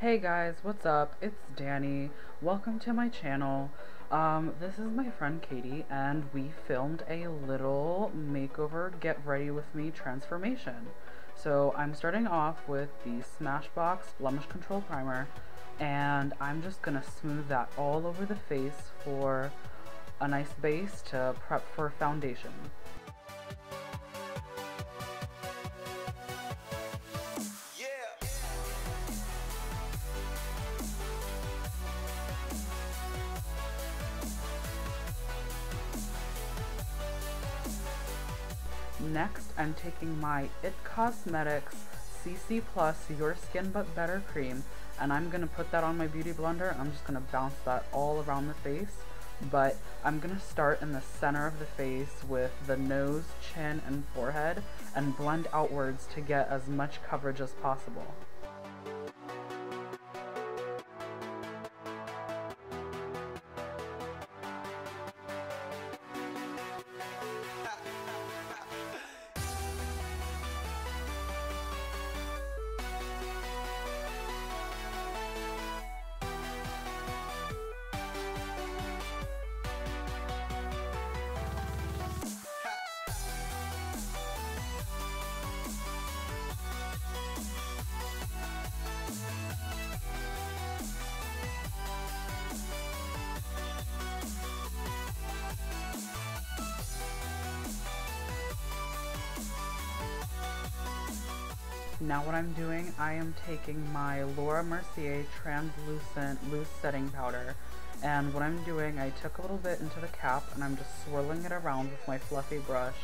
Hey guys, what's up? It's Danny. Welcome to my channel. This is my friend Katie, and we filmed a little makeover get ready with me transformation. So I'm starting off with the Smashbox Blemish Control Primer, and I'm just gonna smooth that all over the face for a nice base to prep for foundation. Next, I'm taking my It Cosmetics CC Plus Your Skin But Better Cream, and I'm going to put that on my beauty blender. I'm just going to bounce that all around the face, but I'm going to start in the center of the face with the nose, chin, and forehead, and blend outwards to get as much coverage as possible. Now what I'm doing, I am taking my Laura Mercier translucent loose setting powder, and what I'm doing, I took a little bit into the cap and I'm just swirling it around with my fluffy brush,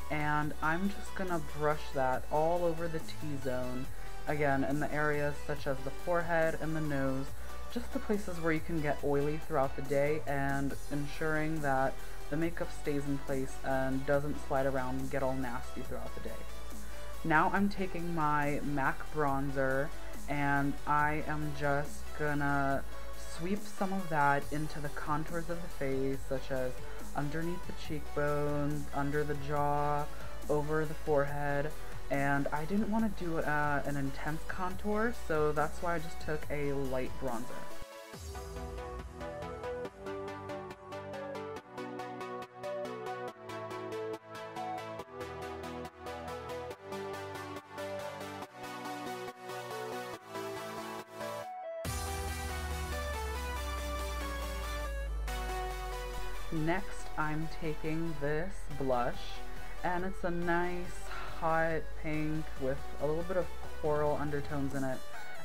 and I'm just gonna brush that all over the T-zone, again in the areas such as the forehead and the nose, just the places where you can get oily throughout the day, and ensuring that the makeup stays in place and doesn't slide around and get all nasty throughout the day. Now I'm taking my MAC bronzer, and I am just gonna sweep some of that into the contours of the face, such as underneath the cheekbones, under the jaw, over the forehead, and I didn't want to do an intense contour, so that's why I just took a light bronzer. Next, I'm taking this blush, and it's a nice hot pink with a little bit of coral undertones in it,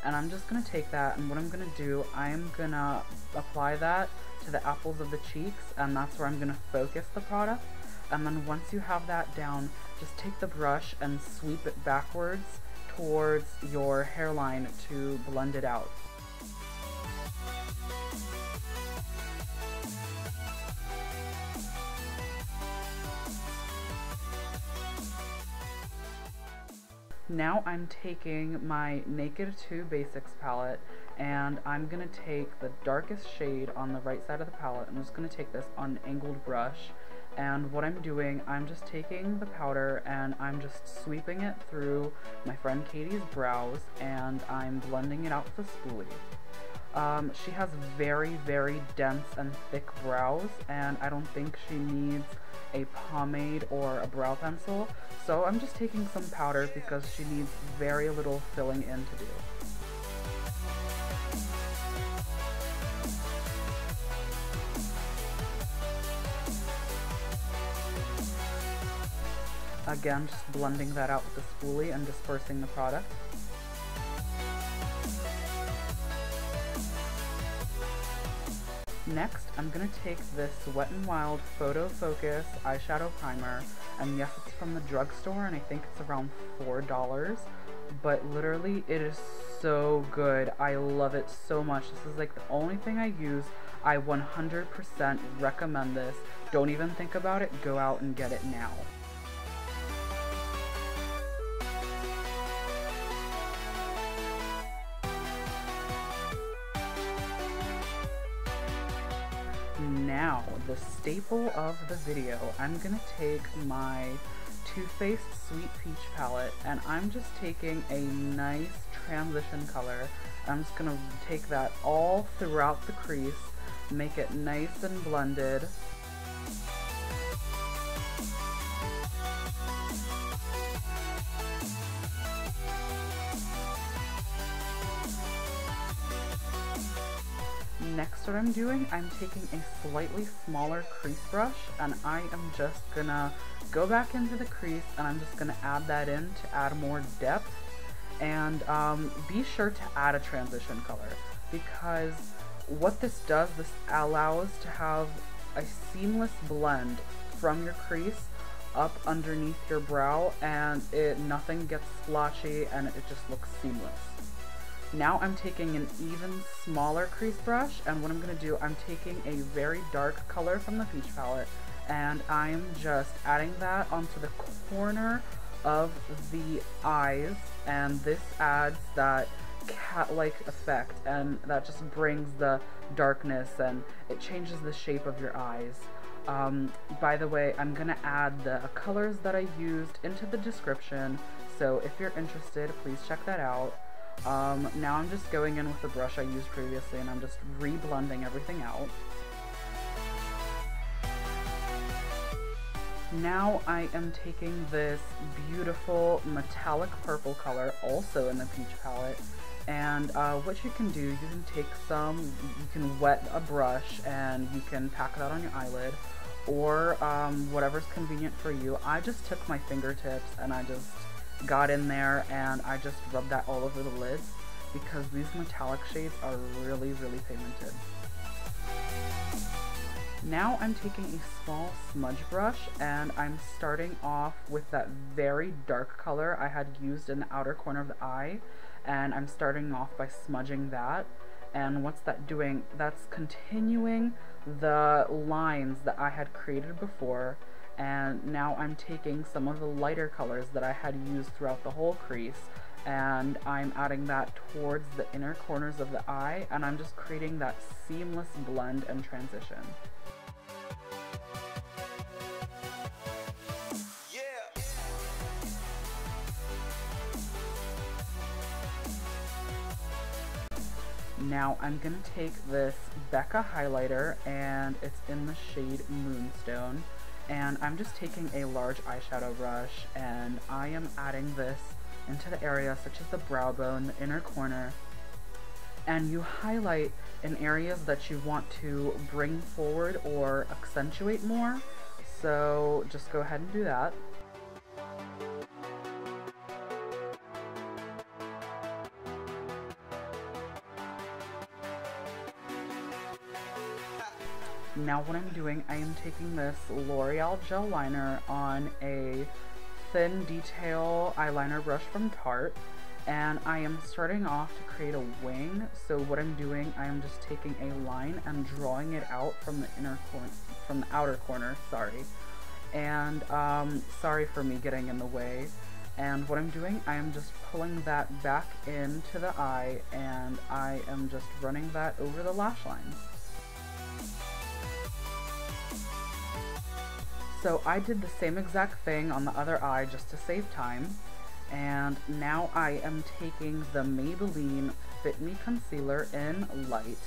and I'm just going to take that, and what I'm going to do, I am going to apply that to the apples of the cheeks, and that's where I'm going to focus the product. And then once you have that down, just take the brush and sweep it backwards towards your hairline to blend it out. Now I'm taking my Naked 2 Basics palette, and I'm going to take the darkest shade on the right side of the palette. I'm just going to take this unangled brush, and what I'm doing, I'm just taking the powder and I'm just sweeping it through my friend Katie's brows, and I'm blending it out with a spoolie. She has very, very dense and thick brows, and I don't think she needs a pomade or a brow pencil, so I'm just taking some powder because she needs very little filling in to do. Again, just blending that out with the spoolie and dispersing the product. Next, I'm going to take this Wet n Wild Photo Focus eyeshadow primer, and yes, it's from the drugstore, and I think it's around $4, but literally it is so good. I love it so much. This is like the only thing I use. I 100% recommend this. Don't even think about it. Go out and get it now. Now, the staple of the video, I'm going to take my Too Faced Sweet Peach palette, and I'm just taking a nice transition color. I'm just going to take that all throughout the crease, make it nice and blended. Next, what I'm doing, I'm taking a slightly smaller crease brush, and I am just gonna go back into the crease, and I'm just gonna add that in to add more depth. And be sure to add a transition color, because what this does, this allows to have a seamless blend from your crease up underneath your brow, and nothing gets splotchy, and it just looks seamless. Now I'm taking an even smaller crease brush, and what I'm going to do, I'm taking a very dark color from the peach palette, and I'm just adding that onto the corner of the eyes, and this adds that cat-like effect, and that just brings the darkness, and it changes the shape of your eyes. By the way, I'm going to add the colors that I used into the description, so if you're interested, please check that out. Now I'm just going in with the brush I used previously, and I'm just re-blending everything out. Now I am taking this beautiful metallic purple color, also in the peach palette, and what you can do, you can take you can wet a brush and you can pack that on your eyelid, or whatever's convenient for you. I just took my fingertips and I just got in there and I just rubbed that all over the lids, because these metallic shades are really, really pigmented. Now I'm taking a small smudge brush, and I'm starting off with that very dark color I had used in the outer corner of the eye, and I'm starting off by smudging that. And what's that doing? That's continuing the lines that I had created before. And now I'm taking some of the lighter colors that I had used throughout the whole crease, and I'm adding that towards the inner corners of the eye, and I'm just creating that seamless blend and transition. Now I'm going to take this Becca highlighter, and it's in the shade Moonstone. And I'm just taking a large eyeshadow brush, and I am adding this into the area such as the brow bone, the inner corner, and you highlight in areas that you want to bring forward or accentuate more, so just go ahead and do that. Now what I'm doing, I am taking this L'Oreal gel liner on a thin detail eyeliner brush from Tarte, and I am starting off to create a wing. So what I'm doing, I am just taking a line and drawing it out from the outer corner, sorry. And sorry for me getting in the way. And what I'm doing, I am just pulling that back into the eye, and I am just running that over the lash line. So I did the same exact thing on the other eye just to save time, and now I am taking the Maybelline Fit Me Concealer in Light,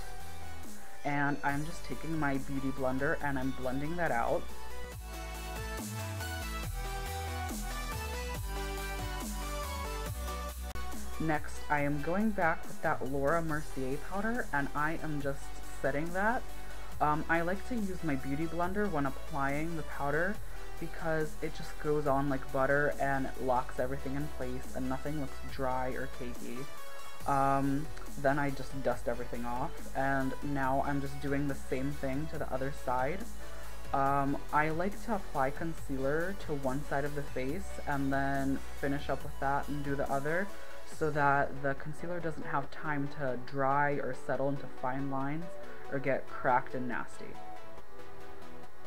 and I'm just taking my beauty blender and I'm blending that out. Next, I am going back with that Laura Mercier powder, and I am just setting that. I like to use my beauty blender when applying the powder, because it just goes on like butter and it locks everything in place and nothing looks dry or cakey. Then I just dust everything off, and now I'm just doing the same thing to the other side. I like to apply concealer to one side of the face and then finish up with that and do the other, so that the concealer doesn't have time to dry or settle into fine lines or get cracked and nasty.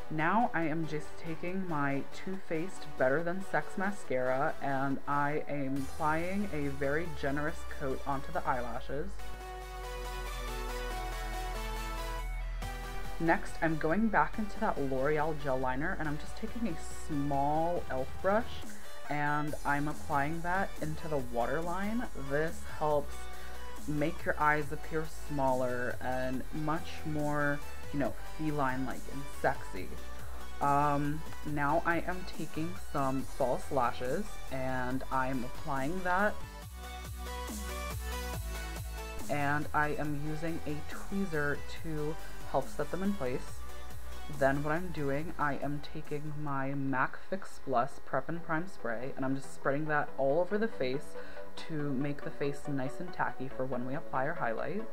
Now I am just taking my Too Faced Better Than Sex mascara, and I am applying a very generous coat onto the eyelashes. Next, I'm going back into that L'Oreal gel liner, and I'm just taking a small e.l.f. brush, and I'm applying that into the waterline. This helps make your eyes appear smaller and much more, you know, feline-like and sexy. Now I am taking some false lashes and I'm applying that, and I am using a tweezer to help set them in place. Then what I'm doing, I am taking my MAC Fix Plus Prep and Prime Spray, and I'm just spreading that all over the face to make the face nice and tacky for when we apply our highlight.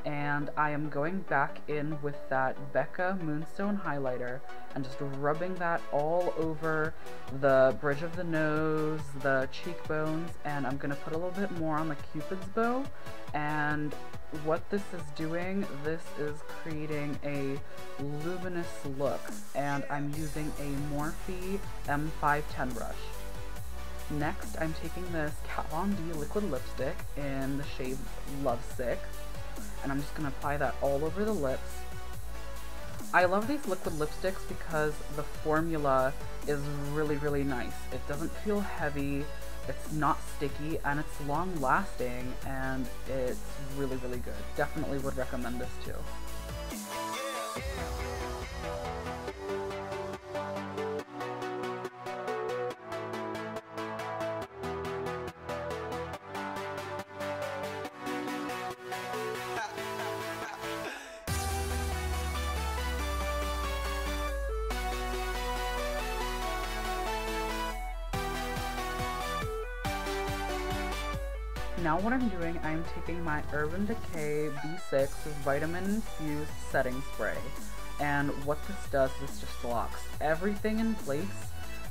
And I am going back in with that Becca Moonstone highlighter and just rubbing that all over the bridge of the nose, the cheekbones, and I'm going to put a little bit more on the Cupid's bow. And what this is doing, this is creating a luminous look, and I'm using a Morphe M510 brush. Next, I'm taking this Kat Von D liquid lipstick in the shade Lovesick, and I'm just going to apply that all over the lips. I love these liquid lipsticks because the formula is really nice. It doesn't feel heavy, it's not sticky, and it's long lasting, and it's really good. Definitely would recommend this too. Now what I'm doing, I'm taking my Urban Decay B6 Vitamin Infused Setting Spray, and what this does is just locks everything in place,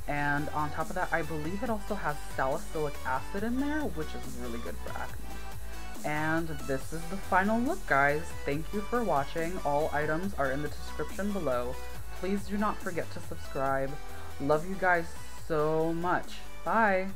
and on top of that, I believe it also has salicylic acid in there, which is really good for acne. And this is the final look, guys. Thank you for watching. All items are in the description below. Please do not forget to subscribe. Love you guys so much. Bye!